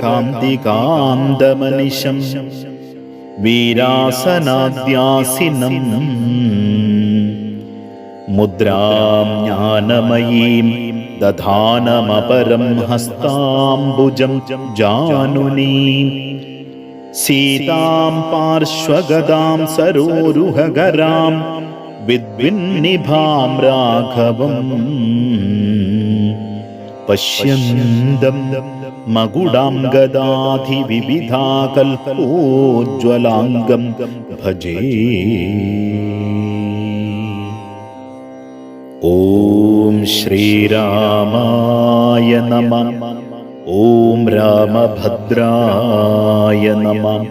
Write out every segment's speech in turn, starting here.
കാന്തമനിശം വീരാസനാദ്യാസിനം മുദ്രാം ജ്ഞാനമയീം ദധാനമപരം ഹസ്താംബുജം ജാനുനീം സീതാം പാർശ്വഗദാം സരോരുഹകരാം വിദ്വിന്നിഭാം രാഘവം പശ്യന്തം മകുടാം ഗദാധിവിവിധാകൽപോജ്വലാംഗം ഭജേ. ഓം ശ്രീരാമായ നമഃ. ഓം രാമഭദ്രായ നമഃ.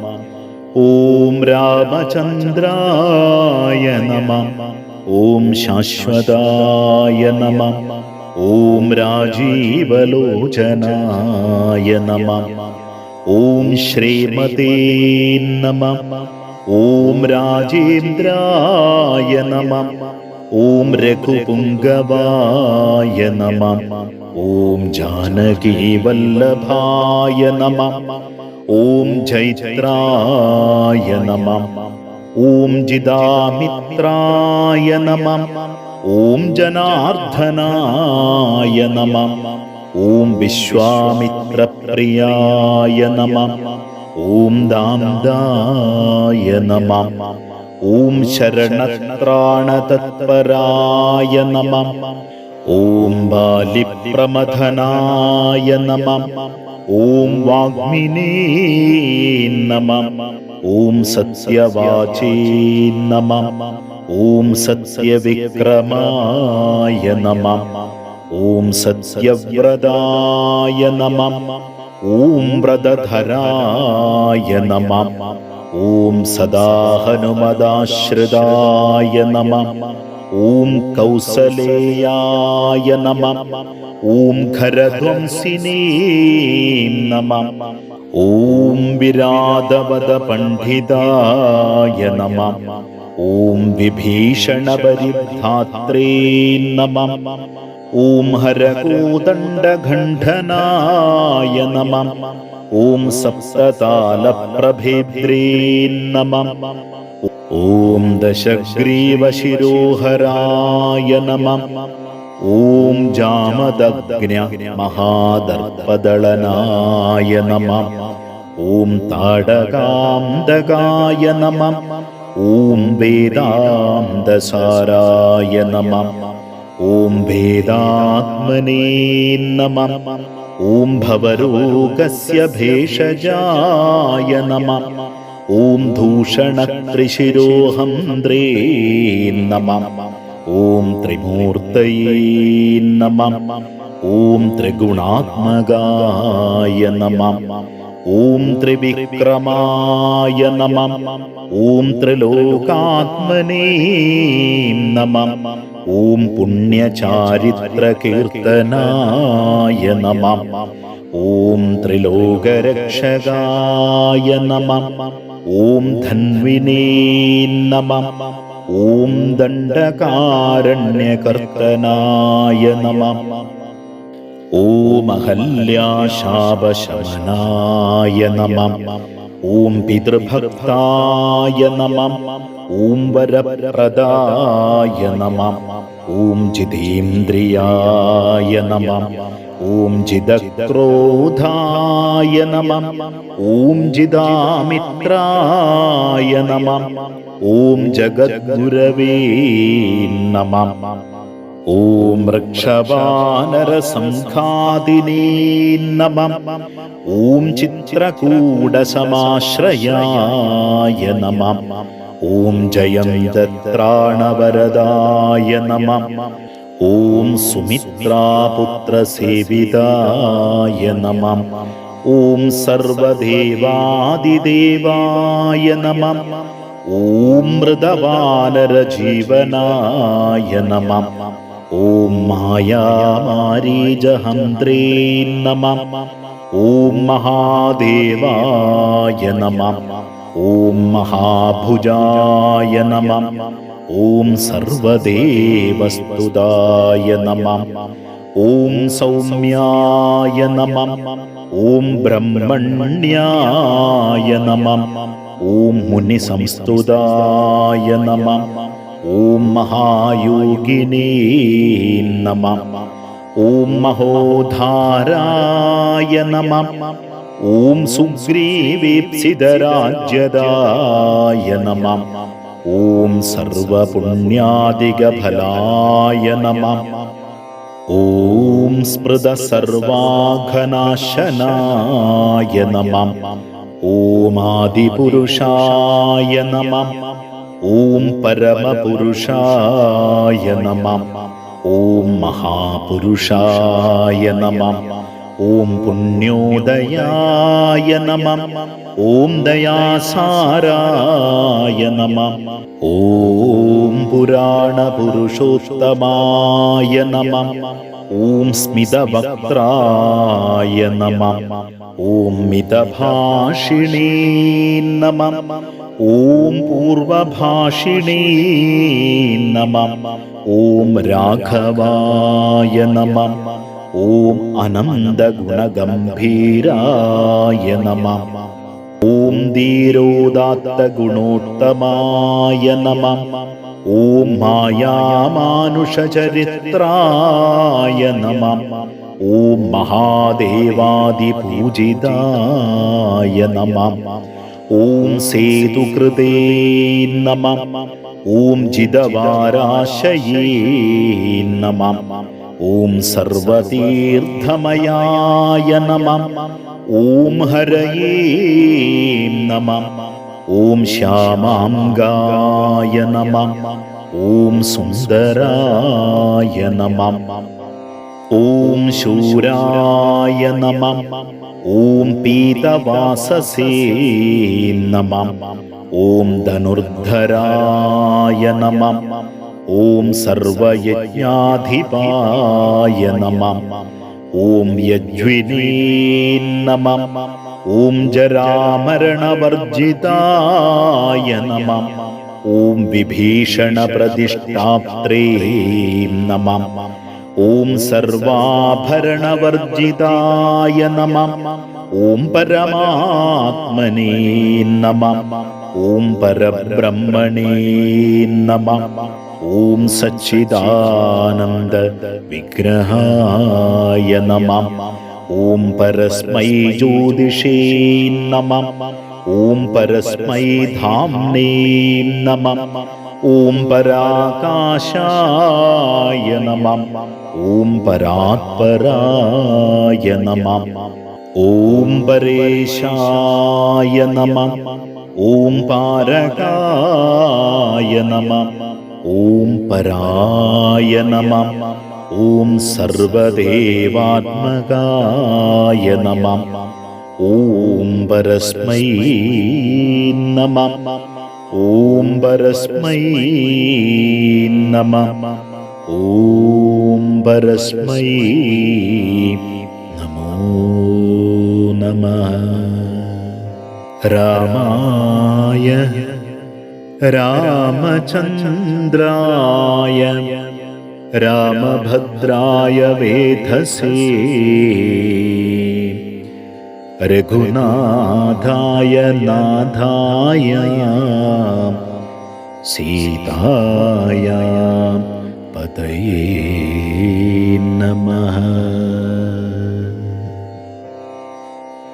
ഓം രാമചന്ദ്രായ നമഃ. ഓം ശാശ്വതായ നമഃ. ഓം രാജീവലോചനായ നമഃ. ഓം ശ്രീമതേ നമഃ. ഓം രാജേന്ദ്രായ നമഃ. ഓം രഘുപുംഗവായ നമഃ. ഓം ജാനകീവല്ലഭായ നമഃ. ഓം ജൈത്രായ നമഃ. ഓം ജിതാമിത്രായ നമഃ. ഓം ജനാർദ്ദനായ നമഃ. ഓം വിശ്വാമിത്രപ്രിയായ നമഃ. ഓം ദാന്തായ നമഃ. ഓം ശരണത്രാണതത്പരായ നമഃ. ഓം ബാലിപ്രമഥനായ നമഃ. ഓം വാഗ്മിനേ നമഃ. ഓം സത്യവാചേ നമഃ. ഓം സത്യവിക്രമായ നമഃ. ഓം സത്യവ്രതായ നമഃ. ഓം വ്രതധരായ നമഃ. ഓം സദാ ഹനുമദാശ്രിതായ നമഃ. ഓം കൗസലേയായ നമഃ. ഓം ഖരധ്വംസിനേ നമഃ. ഓം വിരാധവദ പണ്ഡിതായ നമഃ. ഓം വിഭീഷണപരിധാത്രേ നമഃ. ഓം ഹരകോദണ്ഡഘണ്ഠനായ നമഃ. ഓം സപ്തതാലപ്രഭേദ്രേ നമഃ. ഓം ദശഗ്രീവശിരോഹരായ നമഃ. ഓം ജാമദഗ്ന്യ മഹാദർപ്പദളനായ നമഃ. ഓം താടകാന്തകായ നമഃ. ഓം വേദാന്തസാരായ നമഃ. ഓം വേദാത്മനേ നമഃ. ഓം ഭവരോഗസ്യ ഭേഷജായ നമഃ. ഓം ദൂഷണത്രിശിരോഹംദ്രേ നമഃ. ഓം ത്രിമൂർത്തയേ നമഃ. ഓം ത്രിഗുണാത്മകായ നമഃ. ഓം ത്രിവിക്രമായ നമഃ. ഓം ത്രിലോകാത്മനേ നമഃ. ഓം പുണ്യചാരിത്രകീർത്തനായ നമഃ. ഓം ത്രിലോകരക്ഷകായ നമഃ. ഓം ധന്വിനേ നമഃ. ഓം ദണ്ഡകാരണ്യകർത്തനായ നമഃ. ഓം അഹല്യാശാപശമനായ നമഃ. ഓം പിതൃഭക്തായ നമഃ. ഓം വരപ്രദായ നമഃ. ഓം ജിതേന്ദ്രിയായ നമഃ. ഓം ജിതക്രോധായ നമഃ. ഓം ജിതാമിത്രായ നമഃ. ഓം ജഗദ്ഗുരവേ നമഃ. ഓം വൃക്ഷവാനരസംഘാതിനേ നമഃ. ഓം ചിത്രകൂടസമാശ്രയായ നമഃ. ഓം ജയന്തത്രാണവരദായ നമഃ. ഓം സുമിത്രാപുത്രസേവിതായ നമഃ. ഓം സർവദേവാദിദേവായ നമഃ. ഓം മൃതവാനരജീവനായ നമഃ. ഓം മായാമാരീജഹന്ത്രേ നമഃ. ഓം മഹാദേവായ നമഃ. ഓം മഹാഭുജായ നമഃ. ഓം സർവദേവസ്തുതായ നമഃ. ॐ सौम्याय नमः ॐ ब्रह्मण्याय नमः ॐ मुनिसंस्तुताय नमः ॐ महायोगिने नमः ॐ महोद्धाराय नमः ॐ सुग्रीवेप्सितराज्यदाय नमः ॐ सर्वपुण्यादिकफलाय नमः ॐ स्मृतसर्वाघनाशनाय नमः ॐ आदिपुरुषाय नमः ॐ परमपुरुषाय नमः ॐ महापुरुषाय नमः ॐ पुण्योदयाय नमः ॐ दयासाराय नमः ॐ पुराणपुरुषोत्तमाय नमः ॐ स्मितवक्त्राय नमः ॐ मितभाषिणे नमः ॐ पूर्वभाषिणे नमः ॐ राघवाय नमः ॐ अनन्तगुणगम्भीराय नमः ॐ धीरोदात्तगुणोत्तमाय नमः ॐ मायामानुषचरित्राय नमः ॐ महादेवादिपूजिताय नमः ॐ सेतुकृते नमः ॐ जितवाराशये नमः ॐ सर्वतीर्थमयाय नमः ॐ हरये नमः ॐ श्यामाङ्गाय नमः ॐ सुन्दराय नमः ॐ शूराय नमः ॐ पीतवाससे नमः ॐ धनुर्धराय नमः ॐ सर्वयज्ञाधिपाय नमः ॐ यज्विने नमः ॐ जरामरणवर्जिताय नमः ॐ विभीषणप्रतिष्ठात्रे नमः ॐ सर्वाभरणवर्जिताय नमः ॐ परमात्मने नमः ॐ परब्रह्मणे नमः ॐ सच्चिदानन्द विग्रहाय नमः ॐ परस्मै ज्योतिषे नमः ॐ परस्मै धाम्ने नमः ॐ पराकाशाय नमः ॐ परात्पराय नमः ॐ परेशाय नमः ॐ पारकाय नमः ॐ पराय नमः ॐ सर्वदेवात्मकाय नमः ॐ परस्मै नमः ॐ परस्मै नमः ॐ परस्मै नमो नमः। रामाय रामचन्द्राय रामभद्राय वेधसे रघुनाथाय नाथाय सीताय पतये नमः।